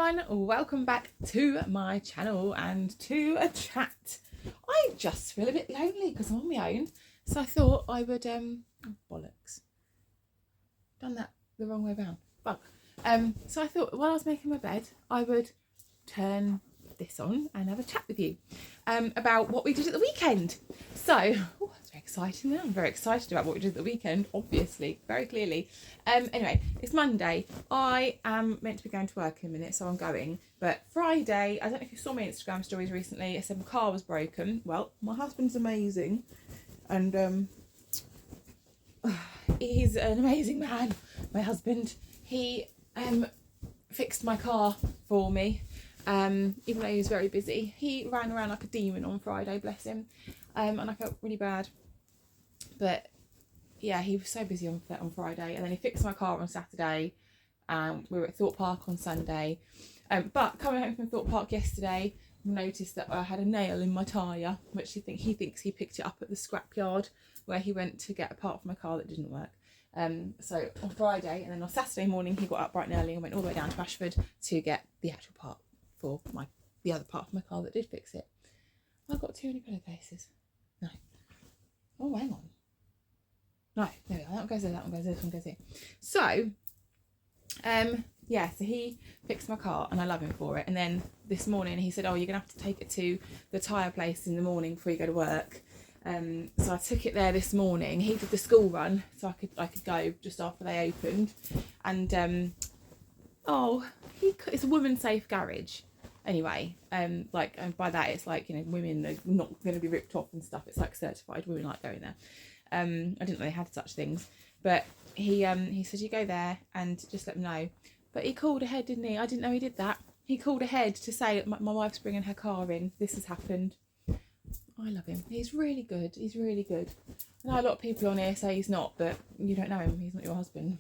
everyone, welcome back to my channel and to a chat. I just feel a bit lonely because I'm on my own, so I thought I would oh, bollocks, done that the wrong way around, fuck. So I thought while I was making my bed I would turn this on and have a chat with you about what we did at the weekend. So it's very exciting now. I'm very excited about what we did at the weekend, obviously, very clearly. Anyway, it's Monday. I am meant to be going to work in a minute, so I'm going. But Friday, I don't know if you saw my Instagram stories recently, I said my car was broken. Well, my husband's amazing, and he's an amazing man, my husband. He fixed my car for me. Even though he was very busy, he ran around like a demon on Friday, bless him, and I felt really bad. But yeah, he was so busy on Friday, and then he fixed my car on Saturday. We were at Thrope Park on Sunday, but coming home from Thrope Park yesterday, I noticed that I had a nail in my tyre, which he thinks he picked it up at the scrapyard where he went to get a part for my car that didn't work. So on Friday, and then on Saturday morning he got up bright and early and went all the way down to Ashford to get the actual part for the other part of my car that did fix it. I've got too many pillowcases. No. Oh, hang on. No, there we go. That one goes there, that one goes there, this one goes here. So, yeah, so he fixed my car and I love him for it. And then this morning he said, oh, you're going to have to take it to the Tyre place in the morning before you go to work. So I took it there this morning. He did the school run, so I could go just after they opened. And, it's a woman safe garage. Anyway, and by that it's like, you know, women are not going to be ripped off and stuff. It's like certified women like going there. I didn't know they had such things, but he said, you go there and just let them know. But he called ahead, didn't he? I didn't know he did that. He called ahead to say my wife's bringing her car in. This has happened. I love him. He's really good. He's really good. I know a lot of people on here say he's not, but you don't know him. He's not your husband.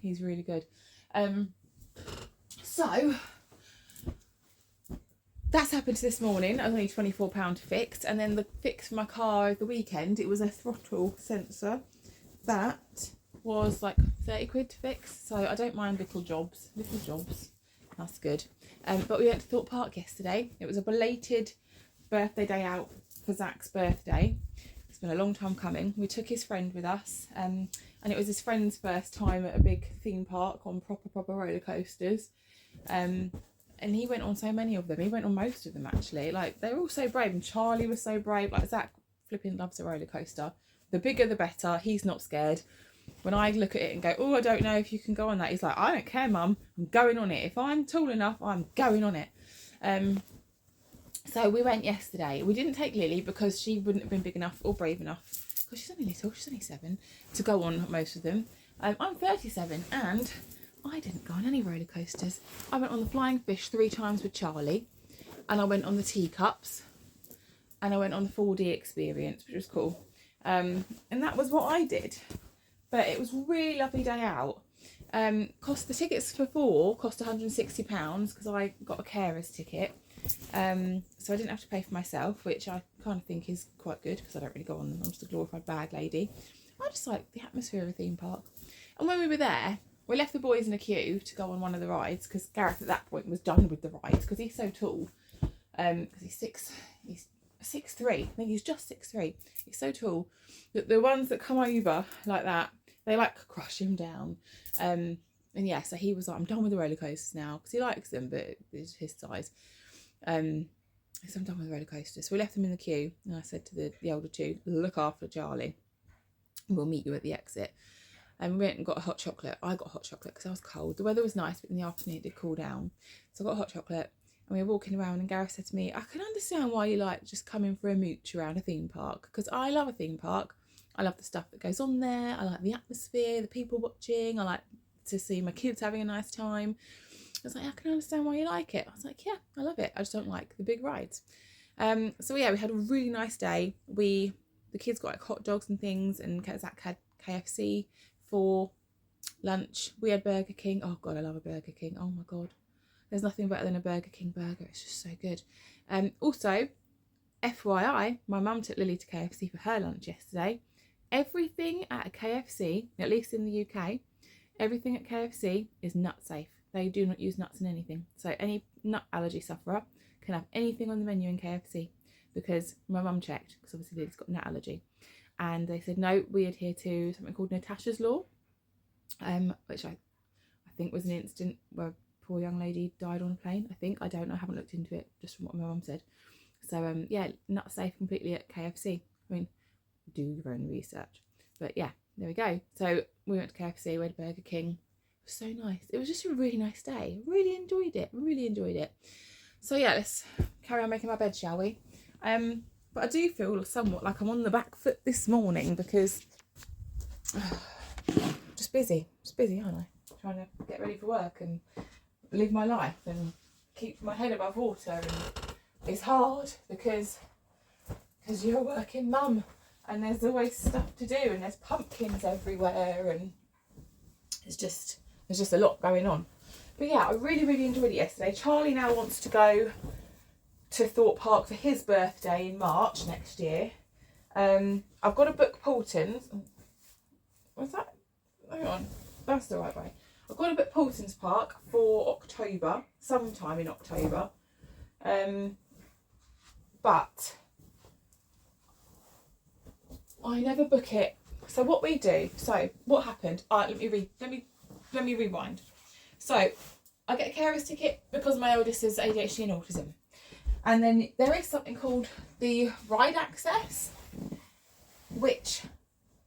He's really good. So that's happened this morning. I was only £24 to fix, and then the fix for my car over the weekend, it was a throttle sensor. That was like 30 quid to fix, so I don't mind little jobs. That's good. But we went to Thorpe Park yesterday. It was a belated birthday day out for Zach's birthday. It's been a long time coming. We took his friend with us, and it was his friend's first time at a big theme park on proper roller coasters. And he went on so many of them. He went on most of them, actually. Like, they were all so brave. And Charlie was so brave. Like, Zach flipping loves a roller coaster. The bigger, the better. He's not scared. When I look at it and go, oh, I don't know if you can go on that, he's like, I don't care, Mum. I'm going on it. If I'm tall enough, I'm going on it. So we went yesterday. We didn't take Lily because she wouldn't have been big enough or brave enough, because she's only little. She's only 7, to go on most of them. I'm 37 and I didn't go on any roller coasters. I went on the Flying Fish 3 times with Charlie, and I went on the Teacups, and I went on the 4D experience, which was cool. And that was what I did. But it was a really lovely day out. The tickets for 4 cost £160 because I got a carer's ticket. So I didn't have to pay for myself, which I kind of think is quite good because I don't really go on them. I'm just a glorified bag lady. I just like the atmosphere of a theme park. And when we were there, we left the boys in a queue to go on one of the rides because Gareth at that point was done with the rides because he's so tall. Because he's 6'3". I think he's just 6'3". He's so tall that the ones that come over like that, they like crush him down. And yeah, so he was like, I'm done with the roller coasters now, because he likes them, but it's his size. So I'm done with the roller coasters. So we left them in the queue, and I said to the older two, look after Charlie. We'll meet you at the exit. And we went and got a hot chocolate. I got hot chocolate because I was cold. The weather was nice, but in the afternoon it did cool down. So I got hot chocolate, and we were walking around, and Gareth said to me, I can understand why you like just coming for a mooch around a theme park, because I love a theme park. I love the stuff that goes on there. I like the atmosphere, the people watching. I like to see my kids having a nice time. I was like, I can understand why you like it. I was like, yeah, I love it. I just don't like the big rides. So yeah, we had a really nice day. The kids got like hot dogs and things, and Zach had KFC for lunch. We had Burger King. Oh God, I love a Burger King. Oh my God. There's nothing better than a Burger King burger. It's just so good. Also, FYI, my mum took Lily to KFC for her lunch yesterday. Everything at a KFC, at least in the UK, everything at KFC is nut safe. they do not use nuts in anything. So any nut allergy sufferer can have anything on the menu in KFC, because my mum checked, because obviously Lily's got a nut allergy, and they said no, we adhere to something called Natasha's Law, which I think was an incident where a poor young lady died on a plane. I don't know, I haven't looked into it, just from what my mum said. So yeah, nut safe completely at KFC. I mean, do your own research, but yeah, there we go. So we went to KFC, we went to Burger King. It was so nice. It was just a really nice day. Really enjoyed it. So yeah, let's carry on making my bed, shall we? But I do feel somewhat like I'm on the back foot this morning, because just busy, aren't I? Trying to get ready for work and live my life and keep my head above water, and it's hard because you're a working mum and there's always stuff to do and there's pumpkins everywhere, and there's just a lot going on. But yeah, I really enjoyed it yesterday. Charlie now wants to go to Thorpe Park for his birthday in March next year. I've got to book Poulton's. What's that? Hang on, that's the right way. I've got to book Poulton's Park for October, sometime in October. But I never book it. So what we do, so what happened? Let me rewind. So I get a carer's ticket because my eldest is ADHD and autism. And then there is something called the ride access, which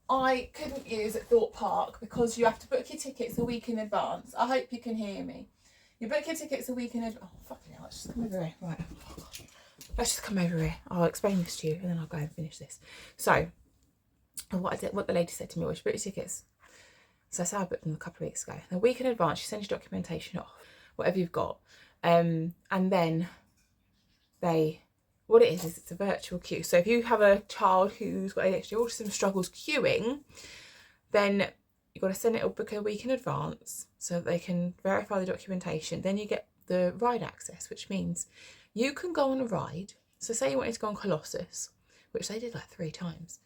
I couldn't use at Thorpe Park because you have to book your tickets a week in advance. I hope you can hear me. You book your tickets a week in advance. Oh, fucking hell, let's just come over here. Right. Oh, gosh. Let's just come over here. I'll explain this to you and then I'll go and finish this. So, what the lady said to me was, book your tickets. So I said I booked them a couple of weeks ago. A week in advance, she sends your documentation off, whatever you've got. And then what it is it's a virtual queue. So if you have a child who's got ADHD or autism, struggles queuing, then you've got to send it or book a week in advance so that they can verify the documentation. Then you get the ride access, which means you can go on a ride. So say you wanted to go on Colossus, which they did like 3 times.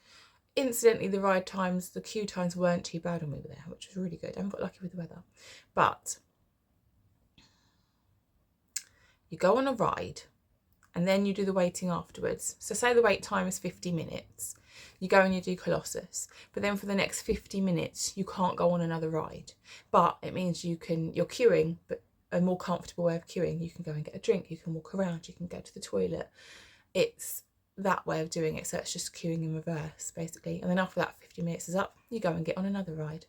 Incidentally, the queue times weren't too bad when we were there, which was really good. I haven't got lucky with the weather. But you go on a ride and then you do the waiting afterwards. So say the wait time is 50 minutes. You go and you do Colossus. But then for the next 50 minutes, you can't go on another ride. But it means you're queuing, but a more comfortable way of queuing. You can go and get a drink. You can walk around. You can go to the toilet. It's that way of doing it. So it's just queuing in reverse, basically. And then after that 50 minutes is up, you go and get on another ride.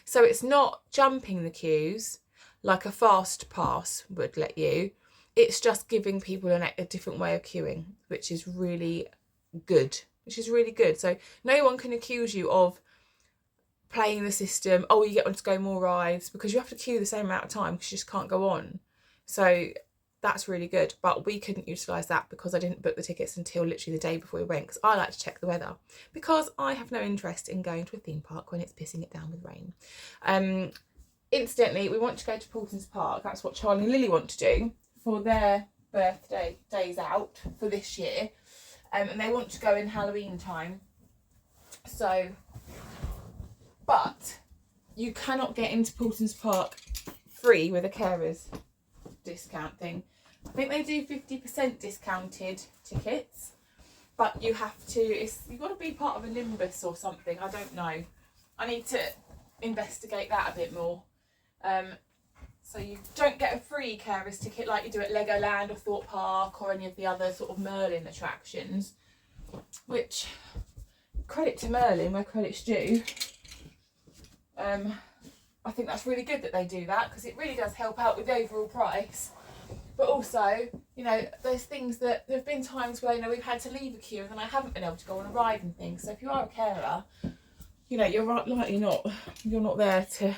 So it's not jumping the queues like a fast pass would let you. It's just giving people a different way of queuing, which is really good. So no one can accuse you of playing the system. Oh, you get on to go more rides, because you have to queue the same amount of time because you just can't go on. So that's really good. But we couldn't utilise that because I didn't book the tickets until literally the day before we went, because I like to check the weather, because I have no interest in going to a theme park when it's pissing it down with rain. Incidentally, we want to go to Poulton's Park. That's what Charlie and Lily want to do for their birthday days out for this year, and they want to go in Halloween time. So, but you cannot get into Poulton's Park free with a carer's discount thing. I think they do 50% discounted tickets, but you have to, you've got to be part of a Nimbus or something. I don't know. I need to investigate that a bit more. So you don't get a free carer's ticket like you do at Legoland or Thorpe Park or any of the other sort of Merlin attractions, which, credit to Merlin where credit's due. I think that's really good that they do that, because it really does help out with the overall price. But also, you know, there's things that, there have been times where, you know, we've had to leave a queue and then I haven't been able to go on a ride and things. So if you are a carer, you know, you're not there to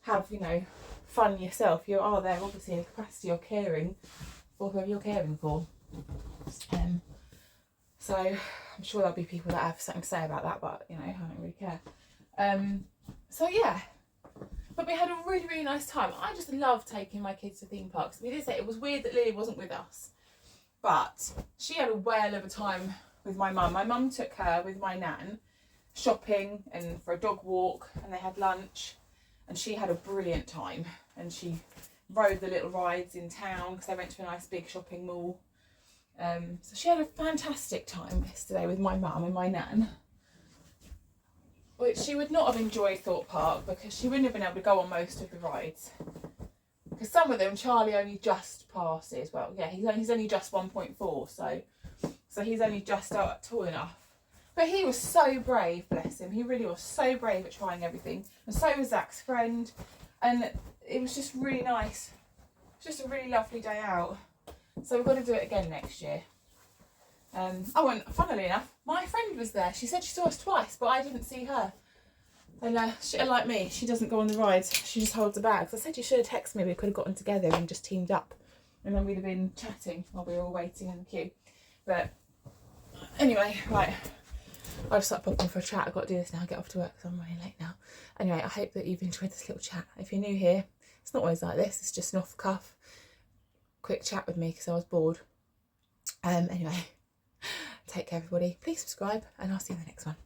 have, you know, fun yourself. You are there obviously in the capacity of caring for whoever you're caring for. So I'm sure there'll be people that have something to say about that, but you know, I don't really care. So yeah, but we had a really nice time. I just love taking my kids to theme parks. We did say it was weird that Lily wasn't with us, but she had a whale of a time with my mum. My mum took her with my nan shopping and for a dog walk, and they had lunch, and she had a brilliant time, and she rode the little rides in town because they went to a nice big shopping mall. So she had a fantastic time yesterday with my mum and my nan, which she would not have enjoyed Thorpe Park because she wouldn't have been able to go on most of the rides. Because some of them Charlie only just passes. Well, yeah, he's only just 1.4, so he's only just tall enough. But he was so brave, bless him. He really was so brave at trying everything. And so was Zach's friend. And it was just really nice. It was just a really lovely day out. So we've got to do it again next year. Oh, and funnily enough, my friend was there. She said she saw us twice, but I didn't see her. And she, like me, she doesn't go on the rides. She just holds the bags. I said you should have texted me. We could have gotten together and just teamed up. And then we'd have been chatting while we were all waiting in the queue. But anyway, right. I'll just start popping for a chat. I've got to do this now, get off to work because I'm running late now. Anyway, I hope that you've enjoyed this little chat. If you're new here, it's not always like this. It's just an off the cuff, quick chat with me because I was bored. Anyway, take care everybody. Please subscribe and I'll see you in the next one.